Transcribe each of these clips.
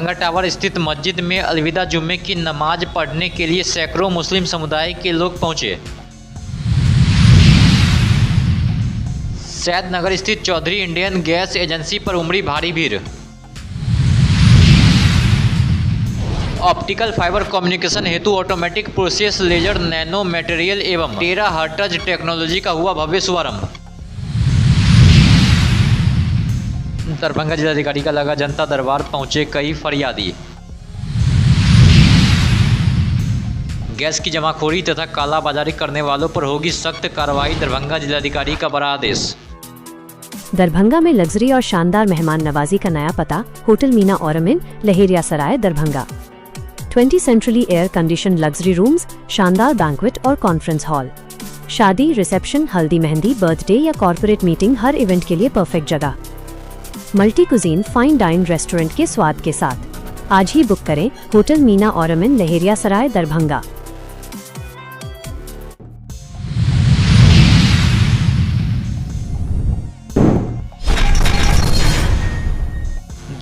Darbhanga tower स्थित मस्जिद में अलविदा जुम्मे की नमाज पढ़ने के लिए सैकड़ों मुस्लिम समुदाय के लोग पहुंचे। सैदनगर स्थित चौधरी इंडियन गैस एजेंसी पर उमड़ी भारी भीड़। ऑप्टिकल फाइबर कम्युनिकेशन हेतु automatic process laser nano material एवं टेराहर्ट्ज टेक्नोलॉजी का हुआ भव्य शुभारंभ। दरभंगा जिलाधिकारी का लगा जनता दरबार, पहुंचे कई फरियादी। गैस की जमाखोरी तथा कालाबाजारी करने वालों पर होगी सख्त कार्रवाई, दरभंगा जिलाधिकारी का बड़ा आदेश। दरभंगा में लग्जरी और शानदार मेहमान नवाजी का नया पता, होटल मीना ऑरमिन, Laheria Sarai, Darbhanga. 20 centrally air condition luxury rooms, शानदार बैंक्वेट और कॉन्फ्रेंस हॉल। शादी, रिसेप्शन, हल्दी मेहंदी, बर्थडे या कॉर्पोरेट मीटिंग, हर इवेंट के लिए परफेक्ट जगह। Multi cuisine fine dine restaurant के स्वाद के साथ। आज ही बुक करें होटल मीना ऑरमिन, लहेरिया सराय, दरभंगा।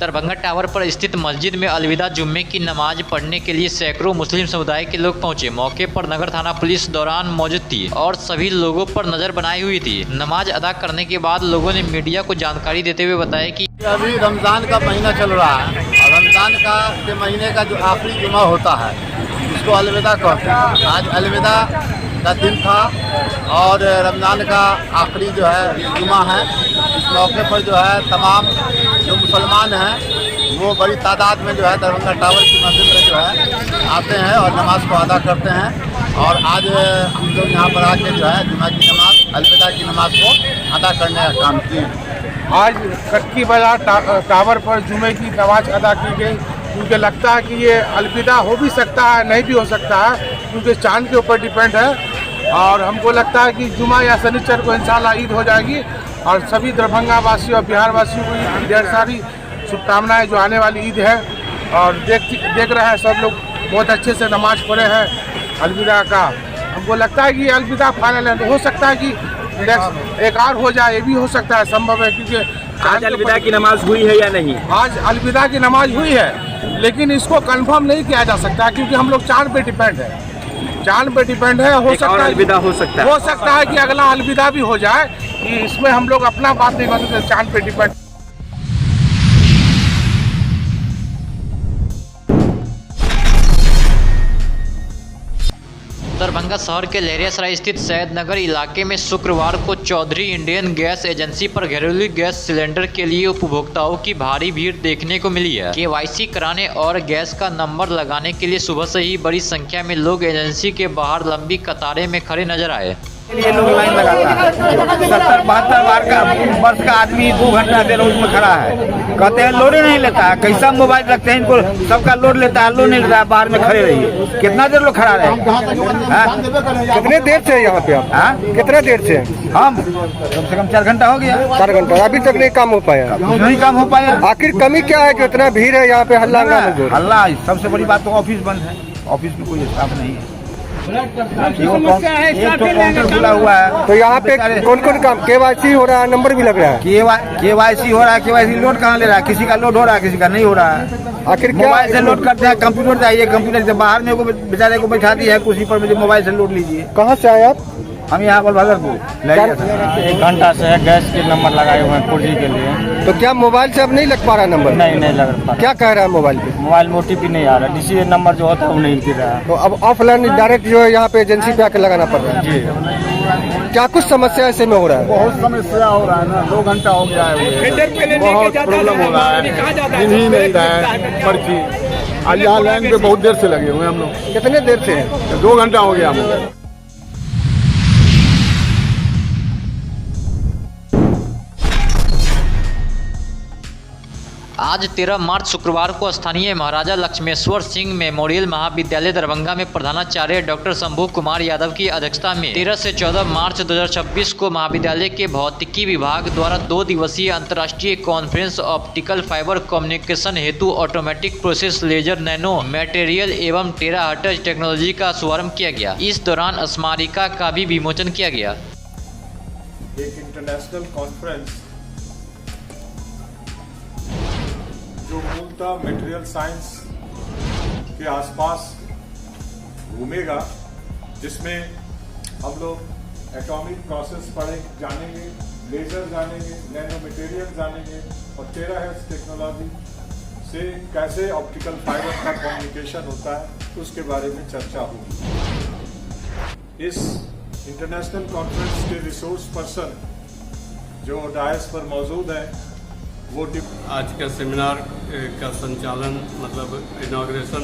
दरभंगा टावर पर स्थित मस्जिद में अलविदा जुम्मे की नमाज पढ़ने के लिए सैकड़ों मुस्लिम समुदाय के लोग पहुंचे। मौके पर नगर थाना पुलिस दौरान मौजूद थी और सभी लोगों पर नजर बनाई हुई थी। नमाज अदा करने के बाद लोगों ने मीडिया को जानकारी देते हुए बताया कि अभी रमज़ान का महीना चल रहा है और रमज़ान के महीने का जो आखिरी जुमा होता है उसको अलविदा कहते हैं। आज अलविदा का दिन था और रमज़ान का आखिरी जो है जुमा है। इस मौके पर जो है तमाम जो मुसलमान हैं वो बड़ी तादाद में जो है दरभंगा टावर की मस्जिद में जो है आते हैं और नमाज को अदा करते हैं। और आज हम लोग यहाँ पर आके जो है जुमा की नमाज, अलविदा की नमाज को अदा करने का काम किए। आज कक्की बाजार टावर पर जुमे की नमाज अदा की गई, क्योंकि लगता है कि ये अलविदा हो भी सकता है, नहीं भी हो सकता है, क्योंकि चांद के ऊपर डिपेंड है। और हमको लगता है कि जुमा या शनिचर को इंशाल्लाह ईद हो जाएगी और सभी दरभंगा वासियों और बिहार वासियों को ढेर सारी शुभकामनाएं जो आने वाली ईद है। और देख रहे हैं सब लोग बहुत अच्छे से नमाज पढ़े हैं अलविदा का। हमको लगता है कि अलविदा फाइनल है, हो सकता है कि एक और हो जाए, ये भी हो सकता है, संभव है। क्योंकि आज अलविदा की नमाज हुई है या नहीं? आज अलविदा की नमाज हुई है, लेकिन इसको कंफर्म नहीं किया जा सकता क्योंकि हम लोग चांद पे डिपेंड है। चांद पे डिपेंड है, हो सकता है अलविदा हो सकता है कि अगला अलविदा भी हो जाए। कि इसमें हम लोग अपना बात नहीं कर सकते, चांद पे डिपेंड। दरभंगा शहर के लहेरिया सराय स्थित सैदनगर इलाके में शुक्रवार को चौधरी इंडियन गैस एजेंसी पर घरेलू गैस सिलेंडर के लिए उपभोक्ताओं की भारी भीड़ देखने को मिली है। केवाईसी कराने और गैस का नंबर लगाने के लिए सुबह से ही बड़ी संख्या में लोग एजेंसी के बाहर लंबी कतारें में खड़े नजर आए। ये लोग लाइन लगाता है। 70-72 वर्ष का आदमी 2 घंटा देर उसमें खड़ा है, कहते हैं लोड ही नहीं लेता है। कैसा मोबाइल रखते हैं इनको, सबका लोड लेता है, लोड नहीं लेता है, बाहर में खड़े रहिए। कितना देर लोग खड़ा रहे? कितने देर से यहाँ पे आप? कितने देर से? हम कम से कम 4 घंटा हो गया। 4 घंटा अभी तक नहीं काम हो पाया? नहीं काम हो पाया। आखिर कमी क्या है कि इतना भीड़ है यहाँ पे? हल्ला सबसे बड़ी बात तो ऑफिस बंद है, ऑफिस में कोई स्टाफ नहीं है। एक तो काउंटर खुला हुआ है। तो यहाँ पे कौन कौन काम? केवाईसी हो रहा है, नंबर भी लग रहा है। केवाईसी हो रहा है। केवाईसी लोड कहाँ ले रहा है? किसी का लोड हो रहा है, किसी का नहीं हो रहा है। आखिर मोबाइल से लोड करते हैं, कंप्यूटर चाहिए, कंप्यूटर से बाहर में बेचारे को बैठा दिया है कुर्सी पर, मुझे मोबाइल से लोड लीजिए। कहाँ से आए आप? हम यहाँ पर भागलपुर। 1 घंटा से गैस के नंबर लगाए हुए हैं पुर्जी के लिए। तो क्या मोबाइल से अब नहीं लग पा रहा नंबर? नहीं लग पा रहा। क्या कह रहा है मोबाइल पे? मोबाइल में OTP नहीं आ रहा, डीसी नंबर जो होता है वो नहीं गिर रहा है। तो अब ऑफलाइन डायरेक्ट जो है यहाँ पे एजेंसी पे आकर लगाना पड़ रहा है। जी, क्या कुछ समस्या ऐसे में हो रहा है? बहुत समस्या हो रहा है ना, 2 घंटा हो गया है, बहुत प्रॉब्लम हो रहा है, दिन ही नहीं रहा है पर्ची। आज यहाँ लाइन पे बहुत देर से लगे हुए हम लोग। कितने देर से? 2 घंटा हो गया हम लोग। आज 13 मार्च शुक्रवार को स्थानीय महाराजा लक्ष्मेश्वर सिंह मेमोरियल महाविद्यालय दरभंगा में प्रधानाचार्य डॉक्टर शंभू कुमार यादव की अध्यक्षता में 13 से 14 मार्च 2026 को महाविद्यालय के भौतिकी विभाग द्वारा 2 दिवसीय अंतर्राष्ट्रीय कॉन्फ्रेंस ऑप्टिकल फाइबर कम्युनिकेशन हेतु automatic process laser nano material एवं टेराहर्ट्ज टेक्नोलॉजी का शुभारंभ किया गया। इस दौरान स्मारिका का भी विमोचन किया गया। एक इंटरनेशनल कॉन्फ्रेंस जो मूलतः मटेरियल साइंस के आसपास घूमेगा, जिसमें हम लोग एटॉमिक प्रोसेस जानेंगे, लेजर जानेंगे, नैनो मटेरियल जानेंगे और टेराहर्ट्ज टेक्नोलॉजी से कैसे ऑप्टिकल फाइबर का कम्युनिकेशन होता है उसके बारे में चर्चा होगी। इस इंटरनेशनल कॉन्फ्रेंस के रिसोर्स पर्सन जो डायस पर मौजूद हैं वो आज का सेमिनार का संचालन मतलब इनॉग्रेशन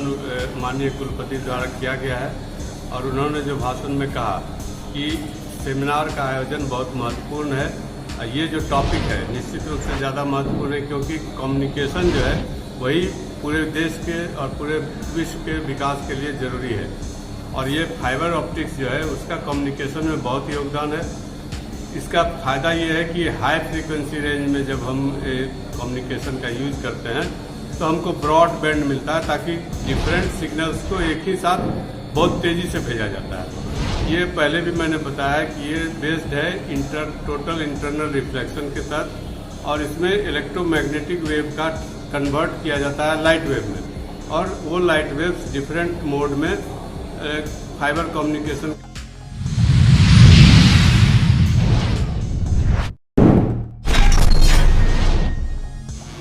माननीय कुलपति द्वारा किया गया है और उन्होंने जो भाषण में कहा कि सेमिनार का आयोजन बहुत महत्वपूर्ण है। ये जो टॉपिक है निश्चित रूप से ज़्यादा महत्वपूर्ण है क्योंकि कम्युनिकेशन जो है वही पूरे देश के और पूरे विश्व के विकास के लिए ज़रूरी है और ये फाइबर ऑप्टिक्स जो है उसका कम्युनिकेशन में बहुत योगदान है। इसका फ़ायदा ये है कि हाई फ्रीक्वेंसी रेंज में जब हम कम्युनिकेशन का यूज करते हैं तो हमको ब्रॉड बैंड मिलता है ताकि डिफरेंट सिग्नल्स को एक ही साथ बहुत तेज़ी से भेजा जाता है। ये पहले भी मैंने बताया कि ये बेस्ड है टोटल इंटरनल रिफ्लेक्शन के तहत और इसमें इलेक्ट्रोमैग्नेटिक वेव का कन्वर्ट किया जाता है लाइट वेव में और वो लाइट वेव्स डिफरेंट मोड में फाइबर कम्युनिकेशन।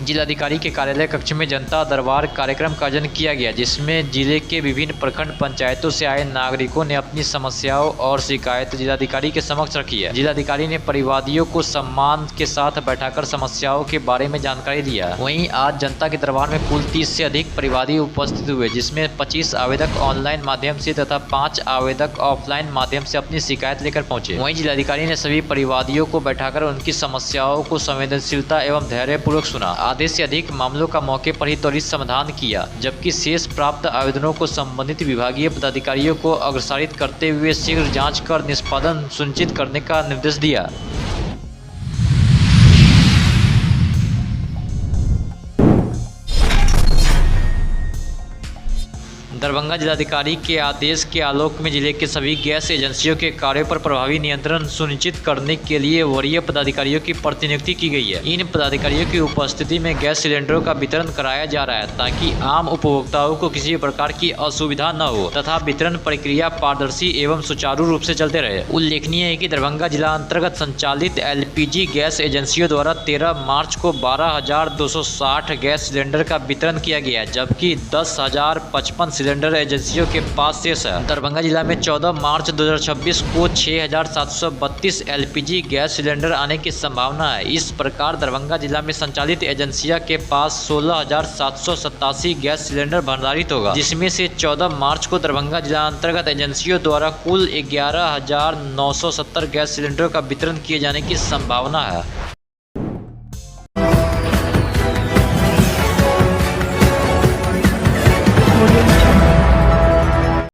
जिलाधिकारी के कार्यालय कक्ष में जनता दरबार कार्यक्रम का आयोजन किया गया, जिसमें जिले के विभिन्न प्रखंड पंचायतों से आए नागरिकों ने अपनी समस्याओं और शिकायत जिलाधिकारी के समक्ष रखी है। जिलाधिकारी ने परिवादियों को सम्मान के साथ बैठाकर समस्याओं के बारे में जानकारी दिया। वहीं आज जनता के दरबार में कुल 30 से अधिक परिवादी उपस्थित हुए, जिसमें 25 आवेदक ऑनलाइन माध्यम से तथा 5 आवेदक ऑफलाइन माध्यम से अपनी शिकायत लेकर पहुंचे। वहीं जिलाधिकारी ने सभी परिवादियों को बैठाकर उनकी समस्याओं को संवेदनशीलता एवं धैर्यपूर्वक सुना। आधे से अधिक मामलों का मौके पर ही त्वरित समाधान किया, जबकि शेष प्राप्त आवेदनों को संबंधित विभागीय पदाधिकारियों को अग्रसारित करते हुए शीघ्र जांच कर निष्पादन सुनिश्चित करने का निर्देश दिया। दरभंगा जिलाधिकारी के आदेश के आलोक में जिले के सभी गैस एजेंसियों के कार्यों पर प्रभावी नियंत्रण सुनिश्चित करने के लिए वरीय पदाधिकारियों की प्रतिनियुक्ति की गई है। इन पदाधिकारियों की उपस्थिति में गैस सिलेंडरों का वितरण कराया जा रहा है ताकि आम उपभोक्ताओं को किसी प्रकार की असुविधा न हो तथा वितरण प्रक्रिया पारदर्शी एवं सुचारू रूप से चलते रहे। उल्लेखनीय है कि दरभंगा जिला अंतर्गत संचालित LPG गैस एजेंसियों द्वारा 13 मार्च को 12,260 गैस सिलेंडर का वितरण किया गया है, जबकि 10,055 सिलेंडर एजेंसियों के पास शेष है। दरभंगा जिला में 14 मार्च 2026 को 6,732 LPG गैस सिलेंडर आने की संभावना है। इस प्रकार दरभंगा जिला में संचालित एजेंसियों के पास 16,787 गैस सिलेंडर भंडारित होगा, जिसमें से 14 मार्च को दरभंगा जिला अंतर्गत एजेंसियों द्वारा कुल 11,970 गैस सिलेंडरों का वितरण किए जाने की संभावना है।